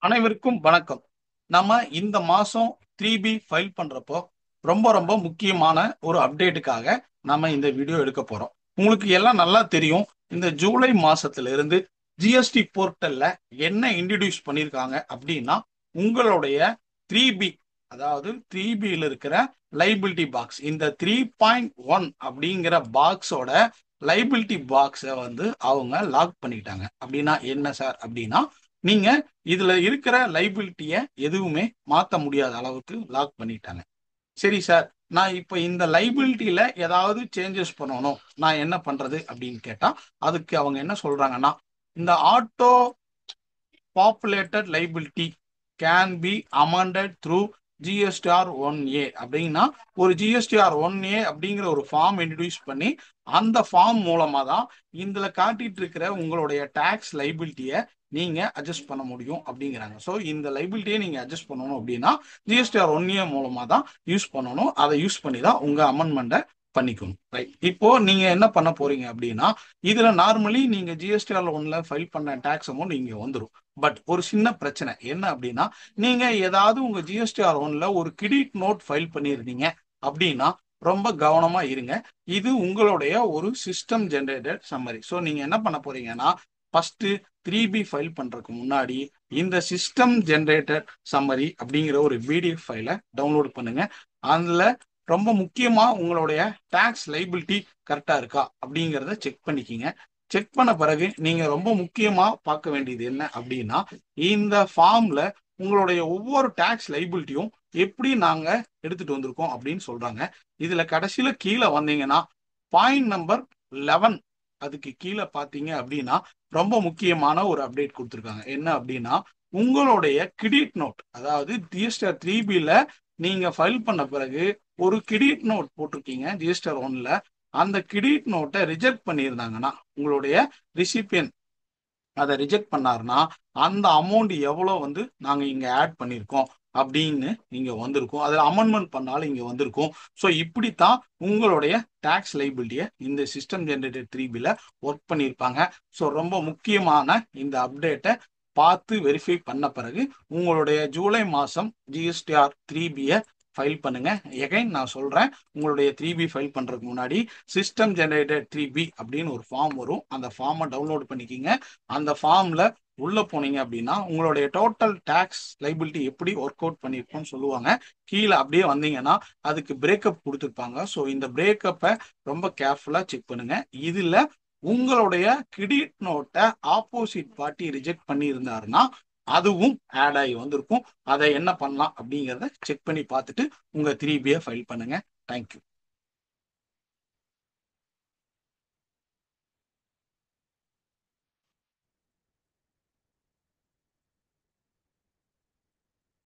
அனைவருக்கும் வணக்கம். நம்ம இந்த மாசம் 3B ஃபைல் பண்றப்போ ரொம்ப ரொம்ப முக்கியமான ஒரு அப்டேட்டுக்காக நம்ம இந்த வீடியோ எடுக்க போறோம். உங்களுக்கு எல்லாம் நல்லா தெரியும். இந்த ஜூலை மாசத்துல இருந்து ஜிஎஸ்டி போர்ட்டல்ல என்ன இன்ட்ரடியூஸ் பண்ணியிருக்காங்க அப்படின்னா, உங்களுடைய 3B, அதாவது 3Bல இருக்கிற லைபிலிட்டி பாக்ஸ், இந்த 3.1 அப்படிங்கிற பாக்ஸோட லைபிலிட்டி பாக்ஸை அவங்க லாக் பண்ணிட்டாங்க. அப்படின்னா என்ன சார் அப்படின்னா, நீங்க இதுல இருக்கிற லைபிலிட்டிய எதுவுமே மாத்த முடியாத அளவுக்கு லாக் பண்ணிட்டாங்க. சரி சார், நான் இப்ப இந்த லைபிலிட்டியில ஏதாவது சேஞ்சஸ் பண்ணணும், நான் என்ன பண்றது அப்படின்னு கேட்டா, அதுக்கு அவங்க என்ன சொல்றாங்கன்னா, இந்த auto populated liability can be amended through GSTR 1A அப்படின்னா, ஒரு ஜிஎஸ்டிஆர் 1A அப்படிங்கிற ஒரு ஃபார்ம் இன்ட்ரடியூஸ் பண்ணி, அந்த ஃபார்ம் மூலமா தான் இதுல காட்டிட்டு இருக்கிற உங்களுடைய டாக்ஸ் லைபிலிட்டியை நீங்க அட்ஜஸ்ட் பண்ண முடியும் அப்படிங்கிறாங்க. ஸோ இந்த லைபிலிட்டியை நீங்க அட்ஜஸ்ட் பண்ணணும் அப்படின்னா ஜிஎஸ்டிஆர் 1A மூலமா தான் யூஸ் பண்ணணும். அதை யூஸ் பண்ணி தான் உங்க அமெண்ட்மெண்ட்டை பண்ணிக்கணும். ரைட், இப்போ நீங்க என்ன பண்ண போறீங்க அப்படின்னா, இதுல நார்மலி நீங்க ஜிஎஸ்டிஆர் 1ல ஃபைல் பண்ண டாக்ஸ் அமௌண்ட் இங்க வந்துடும். பட் ஒரு சின்ன பிரச்சனை என்ன அப்படின்னா, நீங்க ஏதாவது உங்க ஜிஎஸ்டிஆர் 1ல ஒரு கிரெடிட் நோட் ஃபைல் பண்ணியிருந்தீங்க அப்படின்னா ரொம்ப கவனமா இருங்க. இது உங்களுடைய ஒரு சிஸ்டம் ஜெனரேட்டட் சம்மரி. ஸோ நீங்க என்ன பண்ண போறீங்கன்னா, ஃபர்ஸ்ட் 3B ஃபைல் பண்றதுக்கு முன்னாடி இந்த சிஸ்டம் ஜெனரேட்டட் சம்மரி அப்படிங்கிற ஒரு பிடிஎஃப் ஃபைலை டவுன்லோட் பண்ணுங்க. அதுல ரொம்ப முக்கியமா உங்களுடைய டாக்ஸ் லைபிலிட்டி கரெக்டா இருக்கா அப்படிங்கிறத செக் பண்ணிக்கிங்க. செக் பண்ண பிறகு நீங்க ரொம்ப முக்கியமா பார்க்க வேண்டியது என்ன அப்படின்னா, இந்த ஃபார்ம்ல உங்களுடைய ஒவ்வொரு டாக்ஸ் லைபிலிட்டியும் எப்படி நாங்க எடுத்துட்டு வந்திருக்கோம் அப்படின்னு சொல்றாங்க. இதுல கடைசியில கீழே வந்தீங்கன்னா பாயிண்ட் நம்பர் 11, அதுக்கு கீழே பாத்தீங்க அப்படின்னா ரொம்ப முக்கியமான ஒரு அப்டேட் கொடுத்துருக்காங்க. என்ன அப்படின்னா, உங்களுடைய கிரெடிட் நோட், அதாவது ஜிஎஸ்டிஆர் 3Bல நீங்க ஃபைல் பண்ண பிறகு ஒரு கிரெடிட் நோட் போட்டிருக்கீங்க ஜிஎஸ்டிஆர் 1ல. அந்த கிரெடிட் நோட்டை ரிஜெக்ட் பண்ணியிருந்தாங்கன்னா, உங்களுடைய ரிசிபியன் அதை ரிஜெக்ட் பண்ணாருன்னா, அந்த அமௌண்ட் எவ்வளோ நாங்க இங்க ஆட் பண்ணியிருக்கோம் அப்படின்னு இங்க வந்திருக்கும். அதில் அமெண்ட்மெண்ட் பண்ணாலும் இங்க வந்திருக்கும். ஸோ இப்படித்தான் உங்களுடைய டாக்ஸ் லைபிலிட்டியை இந்த சிஸ்டம் ஜெனரேட்டட் 3Bல ஒர்க் பண்ணியிருப்பாங்க. ஸோ ரொம்ப முக்கியமான இந்த அப்டேட்டை பார்த்து வெரிஃபை பண்ண பிறகு உங்களுடைய ஜூலை மாசம் ஜிஎஸ்டிஆர் 3Bயை ஃபைல் பண்ணுங்க. எகைன் நான் சொல்றேன், உங்களுடைய 3B ஃபைல் பண்றதுக்கு முன்னாடி சிஸ்டம் ஜெனரேட்டட் 3B அப்படின்னு ஒரு ஃபார்ம் வரும். அந்த ஃபார்மை டவுன்லோட் பண்ணிக்கிங்க. அந்த ஃபார்ம்ல உள்ள போனீங்க அப்படின்னா உங்களுடைய டோட்டல் டாக்ஸ் லைபிலிட்டி எப்படி ஒர்க் அவுட் பண்ணிருக்கோம்னு சொல்லுவாங்க. கீழே அப்படியே வந்தீங்கன்னா அதுக்கு பிரேக்கப் கொடுத்துருப்பாங்க. ஸோ இந்த பிரேக்கப்பை ரொம்ப கேர்ஃபுல்லா செக் பண்ணுங்க. இதுல உங்களுடைய கிரெடிட் நோட்டை ஆப்போசிட் பார்ட்டி ரிஜெக்ட் பண்ணி இருந்தாருன்னா அதுவும் ஆட் ஆகி வந்திருக்கும். அதை என்ன பண்ணலாம் அப்படிங்கிறத செக் பண்ணி பார்த்துட்டு உங்க 3Bயை ஃபைல் பண்ணுங்க. தேங்க்யூ.